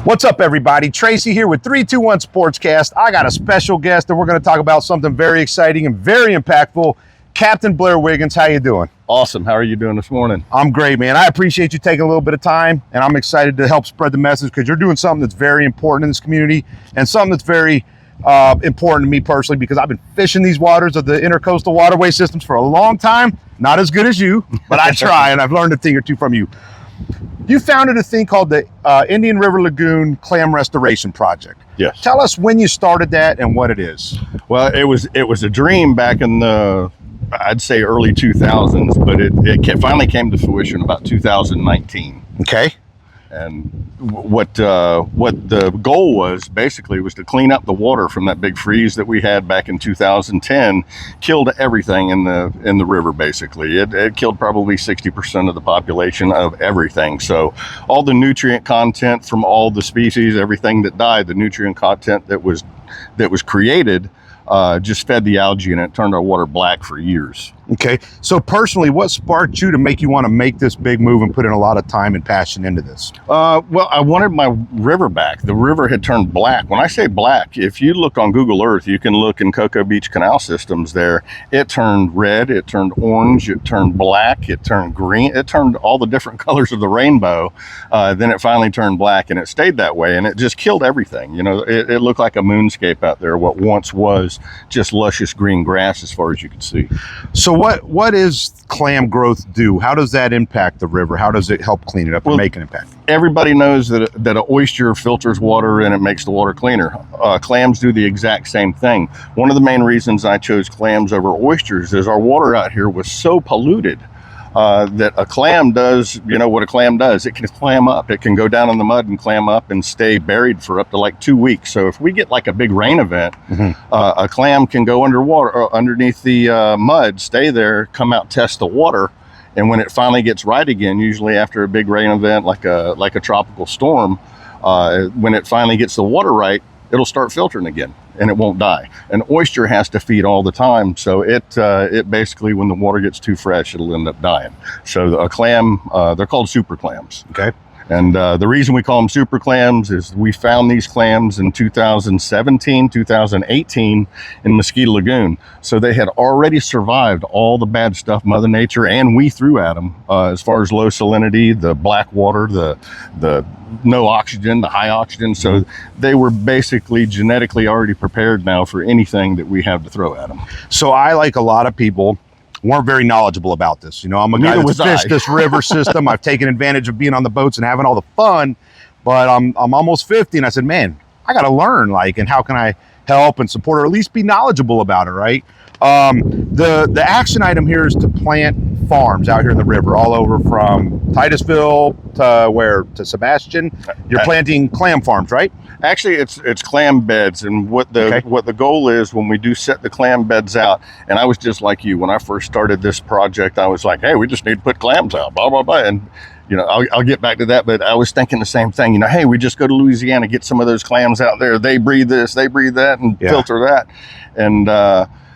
What's up, everybody? Tracy here with 321 Sportscast. I got a special guest, and we're going to talk about something very exciting and very impactful. Captain Blair Wiggins, how you doing? Awesome. How are you doing this morning? I'm great, man. I appreciate you taking a little bit of time, and I'm excited to help spread the message because you're doing something that's very important in this community and something that's very important to me personally because I've been fishing these waters of the intercoastal waterway systems for a long time. Not as good as you, but I try, and I've learned a thing or two from you. You founded a thing called the Indian River Lagoon Clam Restoration Project. Yes. Tell us when you started that and what it is. Well, it was a dream back in the, I'd say, early 2000s, but it finally came to fruition about 2019. Okay. And what the goal was basically was to clean up the water from that big freeze that we had back in 2010. Killed everything in the river. Basically, it killed probably 60% of the population of everything. So all the nutrient content from all the species, everything that died, the nutrient content that was created just fed the algae, and it turned our water black for years. Okay. So personally, what sparked you to make you want to make this big move and put in a lot of time and passion into this? Well, I wanted my river back. The river had turned black. When I say black, if you look on Google Earth, you can look in Cocoa Beach Canal systems there. It turned red, it turned orange, it turned black, it turned green, it turned all the different colors of the rainbow. Then it finally turned black, and it stayed that way, and it just killed everything. You know, it looked like a moonscape out there, what once was just luscious green grass as far as you could see. So what is clam growth do? How does that impact the river? How does it help clean it up and make an impact? Everybody knows that an oyster filters water and it makes the water cleaner. Clams do the exact same thing. One of the main reasons I chose clams over oysters is our water out here was so polluted that a clam does, you know what a clam does, it can clam up. It can go down in the mud and clam up and stay buried for up to like 2 weeks. So if we get like a big rain event, a clam can go underwater or underneath the mud, stay there, come out, test the water. And when it finally gets right again, usually after a big rain event, like a tropical storm, when it finally gets the water right, it'll start filtering again and it won't die. An oyster has to feed all the time, so it basically, when the water gets too fresh, it'll end up dying. So a clam, they're called super clams. Okay. And the reason we call them super clams is we found these clams in 2017, 2018 in Mosquito Lagoon. So they had already survived all the bad stuff Mother Nature and we threw at them, as far as low salinity, the black water, the no oxygen, the high oxygen. So they were basically genetically already prepared now for anything that we have to throw at them. So I, like a lot of people, weren't very knowledgeable about this. You know, I'm a guy that's fished this river system. I've taken advantage of being on the boats and having all the fun, but I'm almost 50, and I said, man, I got to learn, and how can I help and support, or at least be knowledgeable about it, right? The action item here is to plant farms out here in the river, all over from Titusville to Sebastian. You're planting clam farms, right? Actually, it's clam beds, and what the goal is when we do set the clam beds out. And I was just like you when I first started this project. I was like, hey, we just need to put clams out, blah blah blah. And you know, I'll get back to that, but I was thinking the same thing. You know, hey, we just go to Louisiana, get some of those clams out there. They breathe this, they breathe that, and filter that. And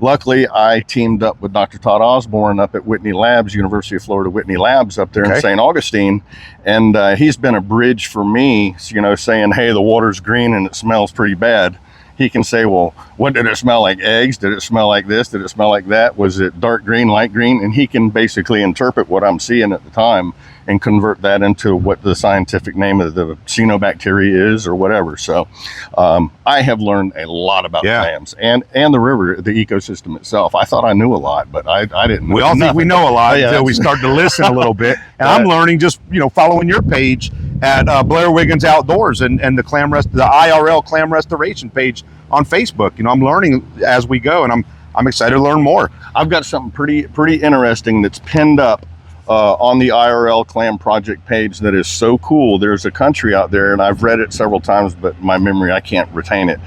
luckily, I teamed up with Dr. Todd Osborne up at Whitney Labs, University of Florida Whitney Labs up there in St. Augustine. And he's been a bridge for me, you know, saying, hey, the water's green and it smells pretty bad. He can say, well, what did it smell like? Eggs? Did it smell like this? Did it smell like that? Was it dark green, light green? And he can basically interpret what I'm seeing at the time and convert that into what the scientific name of the cyanobacteria is or whatever. So I have learned a lot about clams and the river, the ecosystem itself. I thought I knew a lot, but I didn't know. We all think we know a lot until we start to listen a little bit. And I'm learning just, you know, following your page at Blair Wiggins Outdoors and the IRL Clam Restoration page on Facebook. You know, I'm learning as we go, and I'm excited to learn more. I've got something pretty interesting that's pinned up on the IRL Clam Project page that is so cool. There's a country out there, and I've read it several times, but my memory, I can't retain it,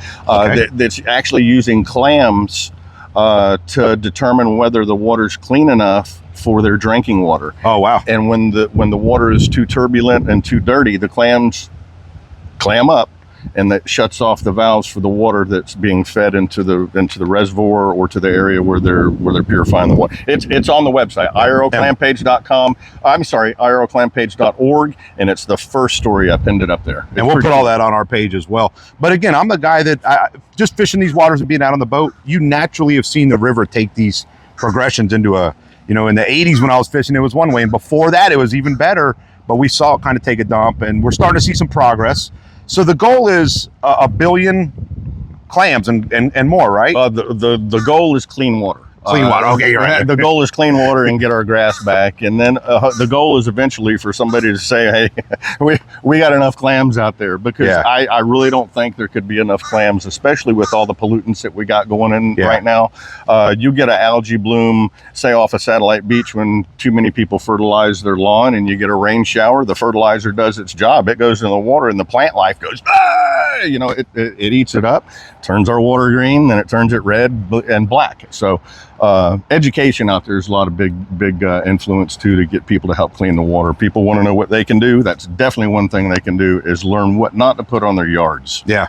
that's actually using clams to determine whether the water's clean enough for their drinking water. Oh, wow. And when the water is too turbulent and too dirty, the clams clam up and that shuts off the valves for the water that's being fed into the reservoir or to the area where they're purifying the water. It's on the website, IRLClampage.com. I'm sorry, IRLClampage.org, and it's the first story. I pinned it up there. And we'll put all that on our page as well. But again, I'm the guy that just fishing these waters and being out on the boat, you naturally have seen the river take these progressions into a, you know, in the 80s when I was fishing, it was one way, and before that it was even better, but we saw it kind of take a dump, and we're starting to see some progress. So the goal is a billion clams and more, right? The goal is clean water. Clean water. Okay, you're right. The goal is clean water and get our grass back, and then the goal is eventually for somebody to say, "Hey, we got enough clams out there." Because I really don't think there could be enough clams, especially with all the pollutants that we got going in right now. You get an algae bloom, say off a satellite beach, when too many people fertilize their lawn, and you get a rain shower. The fertilizer does its job; it goes in the water, and the plant life goes. You know, it eats it up, turns our water green, then it turns it red and black. So. Education out there is a lot of big influence too, to get people to help clean the water. People want to know what they can do. That's definitely one thing they can do, is learn what not to put on their yards. Yeah.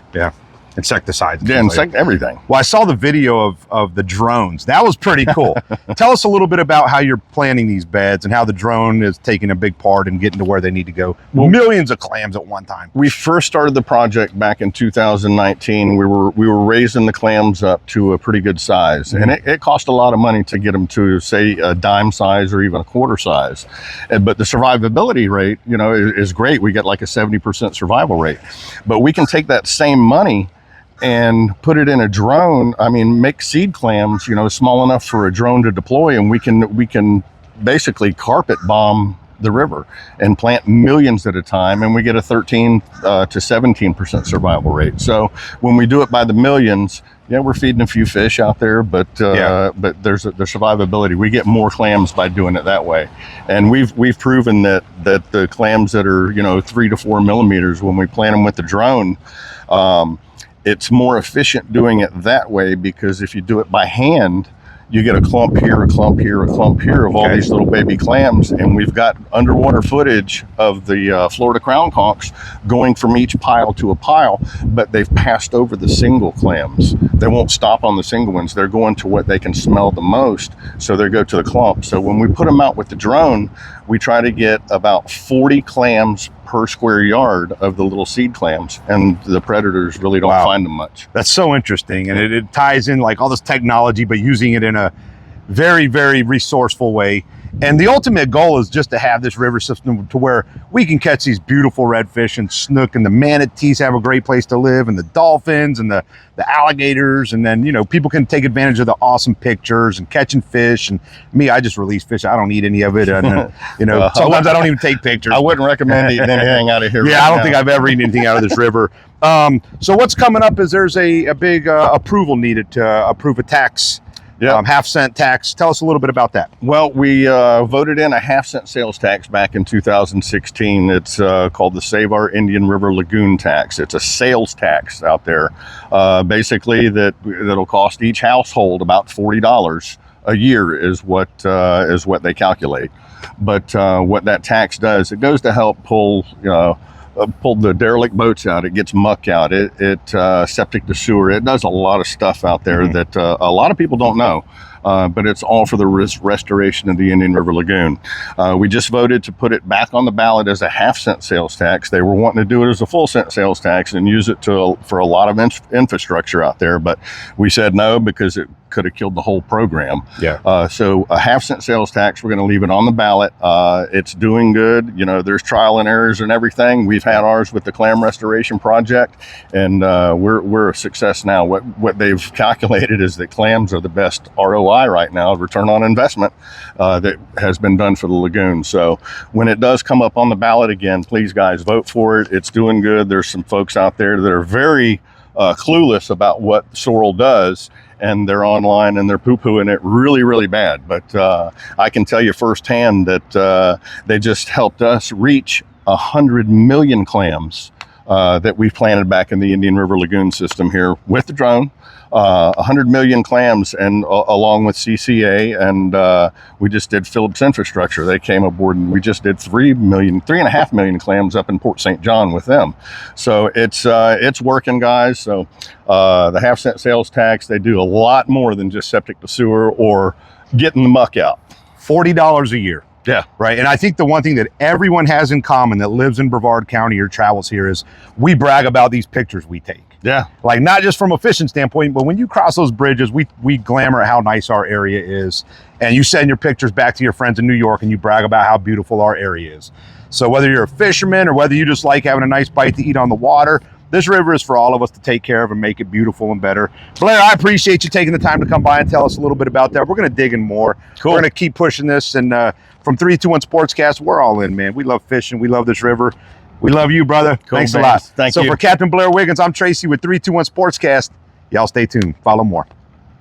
Insecticides. Yeah, everything. Well, I saw the video of the drones. That was pretty cool. Tell us a little bit about how you're planning these beds and how the drone is taking a big part in getting to where they need to go. Well, millions of clams at one time. We first started the project back in 2019. We were raising the clams up to a pretty good size, and it cost a lot of money to get them to, say, a dime size or even a quarter size. But the survivability rate, you know, is great. We get like a 70% survival rate. But we can take that same money and put it in a drone. I mean, make seed clams, you know, small enough for a drone to deploy, and we can basically carpet bomb the river and plant millions at a time, and we get a 13 to 17% survival rate. So when we do it by the millions, we're feeding a few fish out there, but there's the survivability. We get more clams by doing it that way, and we've proven that the clams that are, you know, 3 to 4 millimeters, when we plant them with the drone, it's more efficient doing it that way, because if you do it by hand, you get a clump here, a clump here, a clump here of all these little baby clams. And we've got underwater footage of the Florida crown conchs going from each pile to a pile, but they've passed over the single clams. They won't stop on the single ones. They're going to what they can smell the most, so they go to the clump. So when we put them out with the drone, we try to get about 40 clams per square yard of the little seed clams, and the predators really don't find them much. That's so interesting, and it ties in like all this technology, but using it in a very, very resourceful way. And the ultimate goal is just to have this river system to where we can catch these beautiful redfish and snook, and the manatees have a great place to live, and the dolphins and the alligators, and then, you know, people can take advantage of the awesome pictures and catching fish. And me, I just release fish. I don't eat any of it, and you know, sometimes I don't even take pictures. I wouldn't recommend eating anything out of here. I don't think I've ever eaten anything out of this river. So what's coming up is there's a big approval needed to approve a tax. Half-cent tax. Tell us a little bit about that. Well, we voted in a half-cent sales tax back in 2016. It's called the Save Our Indian River Lagoon tax. It's a sales tax out there, basically that'll cost each household about $40 a year is what they calculate. But what that tax does, it goes to help pull the derelict boats out. It gets muck out. It septic to sewer. It does a lot of stuff out there that a lot of people don't know. But it's all for the restoration of the Indian River Lagoon. We just voted to put it back on the ballot as a half-cent sales tax. They were wanting to do it as a full-cent sales tax and use it for a lot of infrastructure out there, but we said no, because it could have killed the whole program. So a half-cent sales tax, we're going to leave it on the ballot. It's doing good. You know, there's trial and errors and everything. We've had ours with the Clam Restoration Project, and we're a success now. What they've calculated is that clams are the best ROI right now, return on investment, that has been done for the lagoon. So when it does come up on the ballot again, please guys, vote for it. It's doing good. There's some folks out there that are very clueless about what sorrel does, and they're online and they're poo-pooing it really, really bad. But I can tell you firsthand that they just helped us reach 100 million clams that we planted back in the Indian River Lagoon System here with the drone. 100 million clams, and along with CCA, and we just did Phillips Infrastructure. They came aboard, and we just did 3.5 million clams up in Port St. John with them. So it's working, guys. So the half-cent sales tax, they do a lot more than just septic to sewer or getting the muck out. $40 a year. Yeah. Right. And I think the one thing that everyone has in common that lives in Brevard County or travels here is we brag about these pictures we take. Yeah. Like, not just from a fishing standpoint, but when you cross those bridges, we glamour how nice our area is. And you send your pictures back to your friends in New York and you brag about how beautiful our area is. So whether you're a fisherman or whether you just like having a nice bite to eat on the water, this river is for all of us to take care of and make it beautiful and better. Blair, I appreciate you taking the time to come by and tell us a little bit about that. We're going to dig in more. Cool. We're going to keep pushing this. And from 321 Sportscast, we're all in, man. We love fishing. We love this river. We love you, brother. Cool, Thanks man. a lot. Thank you. So for Captain Blair Wiggins, I'm Tracy with 321 Sportscast. Y'all stay tuned. Follow more.